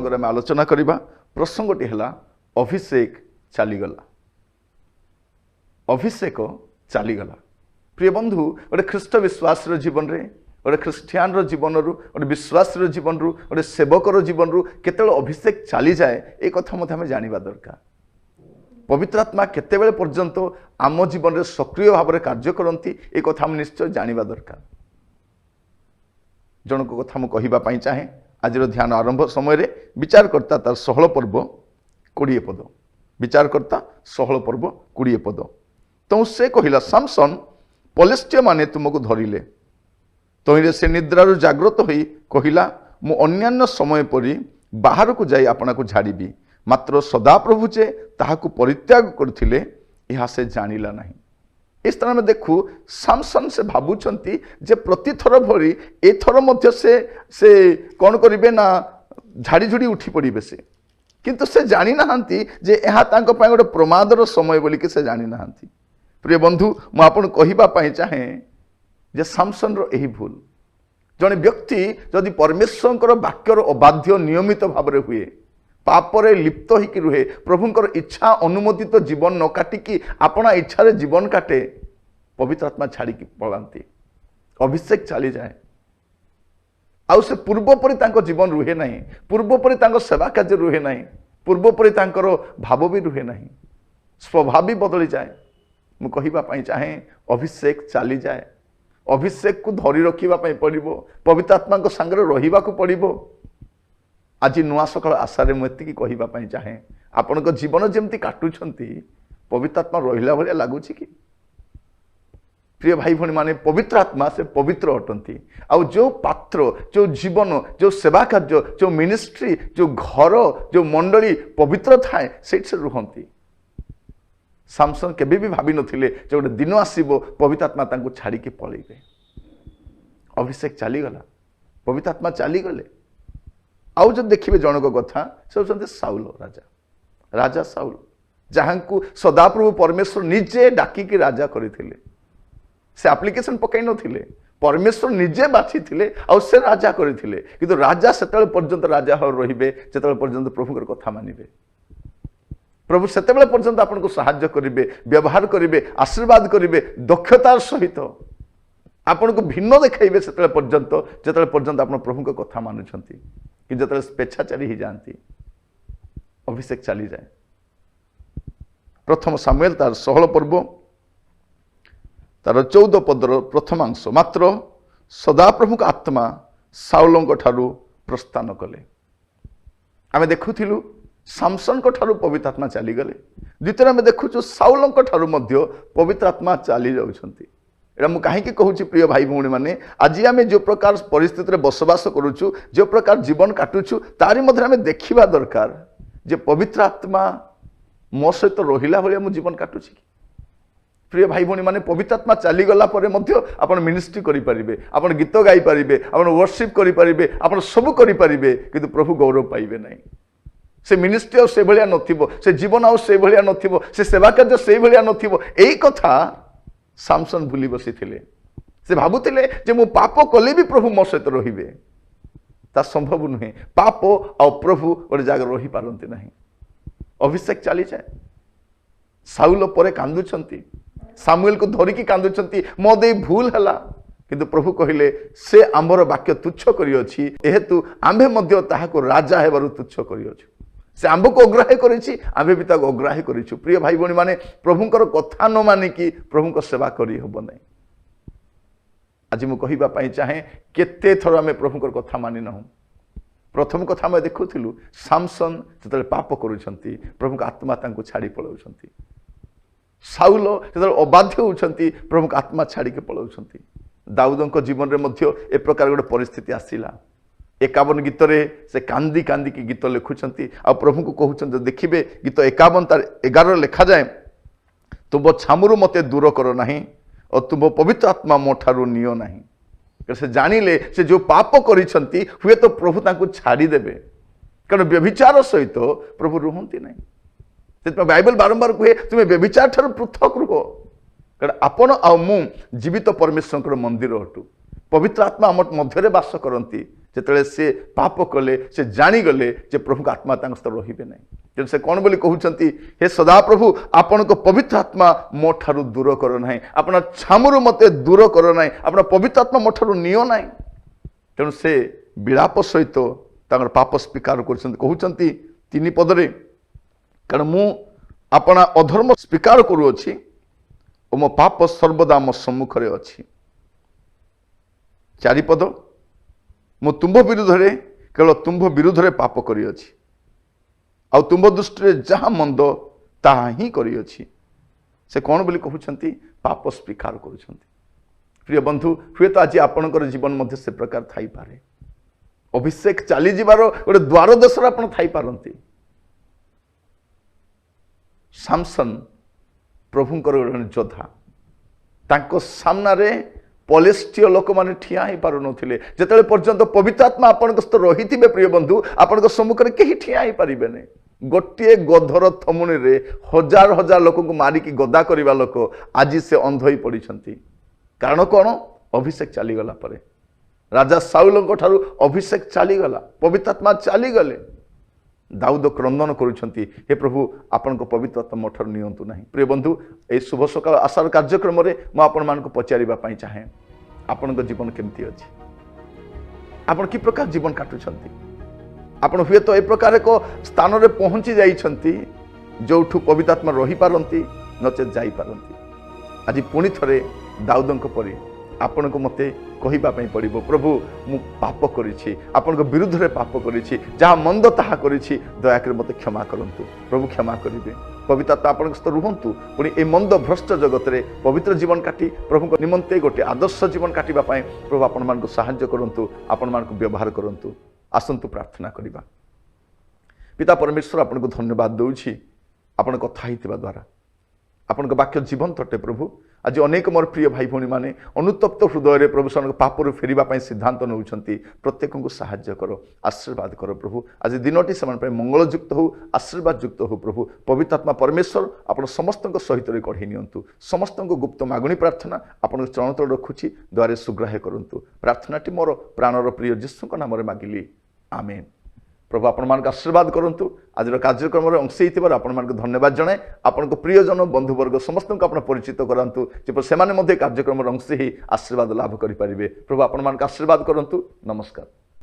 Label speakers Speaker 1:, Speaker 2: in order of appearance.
Speaker 1: प्रसंग में आलोचना करवा। प्रसंगटी है अभिषेक चलीगला। अभिषेक चलीगला। प्रिय बंधु गोटे ख्रीष्ट विश्वास जीवन रे गोटे ख्रीष्टियान जीवन रु गोटे विश्वास जीवन रु गोटे सेवकर जीवन रु केते अभिषेक चली जाए ये कथा मत आम जाना दरकार। पवित्र आत्मा केते पर्यंत आम जीवन में सक्रिय भाव में कार्य करती ये कथा हम निश्चय जाना दरकार। जनक कथा मुझे कहवाई चाहे आज ध्यान आरंभ समय विचारकर्ता तार 16 पर्व 20 पद। विचारकर्ता 16 पर्व 20 पद। तो से कहला सामसन पलिस्त्य माने तुमको धरिले तहिरे से निद्रारु जाग्रत होई कहला मु अन्यान्य समय परी बाहर को जाई आपना को झाड़ीबी मात्र सदाप्रभु जे ताहाकु परित्याग करथिले यह से जानिला नहीं। इस तरह में देखू सामसन से भावुंट जे प्रति थर भरी एथर मध्य से कौन करेंगे ना झाड़ी झुड़ी उठी पड़े से किंतु से जानी नाहांती जे यह गोटे प्रमादर समय बोलिक से जानी नाहांती। प्रिय बंधु मु आपन कहवाई चाहे जे सामसन रो यही भूल जड़े व्यक्ति जदि परमेश्वर वाक्यर अबाध्य नियमित भाव में हुए पापरे लिप्त होकर रुहे प्रभुंकर इच्छा अनुमोदित तो जीवन न काटिकी अपना इच्छा जीवन काटे पवित्र आत्मा छाड़ी पलांती अभिषेक चली जाए आउ से पूर्वपरी जीवन रुहे नहीं पूर्वपरी सेवा कार्य रुहे नहीं पूर्वपरी भाव भी रुहे नहीं स्वभाव भी बदली जाए। मु कहवाई चाहे अभिषेक चली जाए अभिषेक को धरी रखा पड़ो पवित्र आत्मा सांगे रहा पड़ो। आज नुआ सकाल आशारे मुझे कहवाई चाहे आपण जीवन जमती काटुंट पवित्र आत्मा रहा भाया लगुच कि प्रिय भाई भणी माने पवित्र आत्मा से पवित्र अटंती आउ जो पात्र जो जीवन जो सेवा कार्य जो मिनिस्ट्री जो घर जो मंडली पवित्र थाए से रुहंती। सामसन केबे भी भाभी नथिले जो गोटे दिन आसीबो पवित्र आत्मा तांको छाड़ी के पळेबे। अभिषेक चलीगला पवित्र आत्मा चलीगले। आउ जब देखिए जनक कथा से होते साउल राजा राजा साउल जहाँ को सदाप्रभु परमेश्वर निजे डाकिकी राजा करते से एप्लिकेशन पकई नथिले परमेश्वर निजे बाछि थिले और से राजा करथिले किंतु राजा सेतबे पर्यंत राजा हो रहिबे जेतबे पर्यंत प्रभुकर कथा मानिबे प्रभु सेतबे पर्यंत आपन को सहाय्य करिवे व्यवहार करिवे आशीर्वाद करिवे दक्षतार सहित आपन को भिन्न देखाइबे सेतबे पर्यंत जेतबे पर्यंत आपन प्रभुकर कथा मानुछंती कि जो स्वेच्छाचारी ही जानती अभिषेक चली जाए। प्रथम सामुएल तार 16 पर्व तार 14 पदर प्रथमांश मात्र सदाप्रभु आत्मा साउल ठारू प्रस्थान कले। आम देखुलु सामसन ठारू पवित्र आत्मा चलीगले। द्वितीय आम देखु साउल ठारू मध्य पवित्र आत्मा चली जाउछंती। एटा मु कहीं कहूँ प्रिय भाई भौणी मैंने आज आम जो प्रकार परिस्थिति में बसवास करुचु जो प्रकार जीवन काटुचु तारी मध्य आम देखा दरकार जे पवित्र आत्मा मो सहित रहिला भाया मु जीवन काटुची। प्रिय भाई भौणी मैंने पवित्र आत्मा चलीगला आपण मिनिस्ट्री करें आपण गीत गाई पारे आपण वर्शिप करें आपण सब करें किंतु प्रभु गौरव पाइबे नहीं। से मिनिस्ट्री से भाया नथिबो से जीवन आउ से भाया नथिबो से सेवा कार्य से भाया नथिबो। एई कथा सामसन भूली बसी थिले। से भाबुतिले जे मु पाप कले भी प्रभु मो सहित रहिबे ता संभव नुहे। पाप और प्रभु गोटे जगह रही पारती नहीं। अभिषेक चली जाए। साउल परे कांदुचंती सामुएल को धरिकी कांदुचंती मो दे भूल हला किंतु प्रभु कहिले से आंबर वाक्य तुच्छ करियोछि एहेतु आंभे मध्य ताहाको राजा हेबारु तुच्छ करियोछु। से आंब को अग्राह्य करिछि आंबे भी ताको अग्राह्य करिछु। प्रिय भाई भौणी माने प्रभुंकर कथा न मानिकी प्रभुंकर सेवा करि हबो नै। आज मु कहवाई चाहे केते थर आम प्रभुंकर कथा मानि नहु। प्रथम कथा मैं देखुलु सामसन जो पाप करुछंती प्रभु आत्मा तांको छाड़ी पलाउछंती। साउल जो अबाध्य होउछंती प्रभु आत्मा छाड़ी के पलाउछंती। दाऊदଙ୍କ जीवन रे मध्य ए प्रकार गोटे परिस्थिति आसिला। 51 गीत रे से कांदी कांदी की गीत लिखुछंती आ प्रभु को कहउछंती देखिबे गीत 51 तार 11 लिखा जाए तुम छामुरु मते दूर कर नाही और तुम पवित्र आत्मा मो ठारू नियो नाही। से जानिले से जो पाप करिछंती हुए तो प्रभु तांको छाड़ी देबे कारण व्यभिचार सहित प्रभु रुहंती नहीं। से बाइबल बारंबार कहे तुम व्यभिचार ठारू पृथक रुह कारण आपण आ मु जीवित परमेश्वर मंदिर अटू। पवित्र आत्मा आम मध्य बास करती जिते से पाप कले से जाणीगले जे प्रभु आत्मा रही ना तेणु से कौन बोली कहते हे सदा प्रभु आपण को पवित्र आत्मा मो ठारू दूर कर ना अपना छामुरु मते दूर कर ना अपना पवित्र आत्मा मो ठारू नियो ना तेणु से विलाप सहित पाप स्वीकार कहते तीन पदरे कारण मु अपना अधर्म स्वीकार करुअछि और मो पाप सर्वदा मो सम्मुख रे अछि। चारिपद मु तुम्भ विरुद्ध रे केवल तुम्भ विरुद्ध रे पाप करिअछि आ तुम्भ दृष्टि जहाँ मंद ताहा ही करिअछि। से कौन बोली कहउछंती पाप स्वीकार करुछंती। प्रिय बंधु हुए तो आज आपणकर जीवन मध्य से प्रकार थाई पारे अभिषेक चली जीवार गोटे द्वार देश आप थाई पारती। सामसन प्रभुंकर योद्धा तांको सामना रे पलेस्टीय लोक मैंने ठिया ही पार नथिले जेतेले पर्यंत पवित्र आत्मा आपनक सहित रहिथिबे प्रिय बंधु आपनक सम्मुख रे केही ठिया ही पारिबे नै। गोटे गधर थमुनी रे हजार हजार लोक को मारिकी गदा करिवा लोक आज से अंध होई पड़िछंती। कारण कौन अभिषेक चली गला परे राजा साउल ठारू अभिषेक चलीगला पवित्र आत्मा चलीगले दाऊद क्रंदन करुछंती हे प्रभु आपण को पवित्र आत्मा मोठर नियंतु नहीं। प्रिय बंधु ए शुभ सकाल आशार कार्यक्रम रे मु आपण मान को पचारिबा पई चाहे आपण को जीवन केमती अछि आपण की प्रकार जीवन काटुछंती आपण हुए तो ए प्रकार एक स्थान रे पहुंची जाइछंती जोठु पवित्र आत्मा रही पारंती नचे जाई पारंती। आज पुणी थरे दाऊदंक परी आपण को मते कहिबा पई पड़िबो प्रभु मु पाप करिछि आपण को विरुद्ध रे पाप करिछि जहाँ मंद ताहा करिछि दया कर मते क्षमा करंतु प्रभु क्षमा करिवे। पवित्र आत्मा आपण सहित रुहंतु पुणी ए मंद भ्रष्ट जगत रे पवित्र जीवन काटी प्रभु को निमंते गोटे आदर्श जीवन काटिबा पई प्रभु आपण मान को सहाय्य करंतु आपण मान को व्यवहार करंतु। आसंतु प्रार्थना करिबा। पिता परमेश्वर आपण को धन्यवाद दउछि आपण कथा हितबा द्वारा आपण वाक्य जीवन तटे प्रभु आज अनेक मोर प्रिय भाई भौणी माने अनुतप्त हृदय प्रभु सन पापरु फेरिबा सिद्धांत नौछंती प्रत्येक को साहाय्य करो आशीर्वाद करो प्रभु आज दिनटी से मंगलयुक्त हो आशीर्वाद युक्त हो प्रभु पवित्र आत्मा परमेश्वर आपण समस्त सहित कढ़ी नियंतु समस्त गुप्त मागुणी प्रार्थना आपण चरण तल रखुछि द्वारे सुग्राह्य करंतु प्रार्थनाटी मोर प्राणर प्रिय जीशुक नाम मागिली आमेन। प्रभु आपण मान आशीर्वाद करंतु आज कार्यक्रम अंश होइथिबार आपण मान धन्यवाद जणाए आपण प्रियजन बंधुवर्ग समस्त को आपण परिचित करांतु जेपर सेमाने मध्ये कार्यक्रम अंश ही आशीर्वाद लाभ करि परिबे। प्रभु आपण मान आशीर्वाद करंतु। नमस्कार।